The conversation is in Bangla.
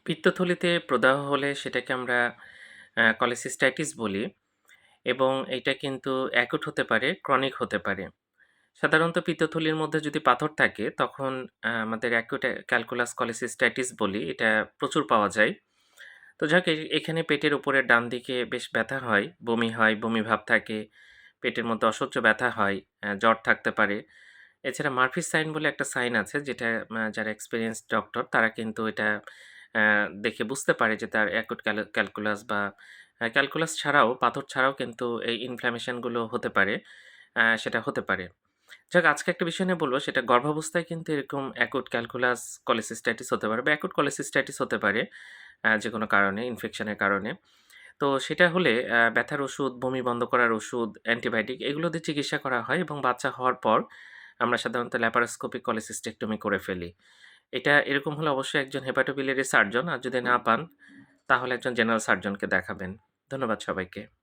পিত্তথলিতে প্রদাহ হলে সেটাকে আমরা কলেসিস্টাইটিস বলি এবং এটা কিন্তু অ্যাকুট হতে পারে, ক্রনিক হতে পারে। সাধারণত পিত্তথলির মধ্যে যদি পাথর থাকে তখন আমাদের অ্যাকুট ক্যালকুলাস কলেসিস্টাইটিস বলি। এটা প্রচুর পাওয়া যায়। তো যাক এখানে পেটের উপরের ডান দিকে বেশ ব্যথা হয়, বমি হয়, বমি ভাব থাকে, পেটের মধ্যে অসহ্য ব্যথা হয়, জ্বর থাকতে পারে। এছাড়া মারফিস সাইন বলে একটা সাইন আছে যেটা যারা এক্সপেরিয়েন্সড ডক্টর তারা কিন্তু এটা আ দেখে বুঝতে পারে যে তার অ্যাকুট ক্যালকুলাস বা ক্যালকুলাস ছাড়াও পাথর ছাড়াও কিন্তু এই ইনফ্ল্যামেশন গুলো হতে পারে। সেটা হতে পারে। যাক আজকে একটা বিষয় নিয়ে বলব সেটা গর্ভাবস্থায় কিন্তু এরকম অ্যাকুট ক্যালকুলাস কলিসিস্টাইটিস হতে পারে বা অ্যাকুট কলিসিস্টাইটিস হতে পারে যেকোনো কারণে, ইনফেকশনের কারণে। তো সেটা হলে ব্যথার ওষুধ, বমি বন্ধ করার ওষুধ, অ্যান্টিবায়োটিক এগুলো দিয়ে চিকিৎসা করা হয় এবং বাচ্চা হওয়ার পর আমরা সাধারণত ল্যাপারোস্কোপিক কলিসিস্টেক্টমি করে ফেলি। এটা এরকম হলে অবশ্যই একজন হেপাটোবিলিয়ারি সার্জন আর যদি না পান তাহলে একজন জেনারেল সার্জনকে দেখাবেন। ধন্যবাদ সবাইকে।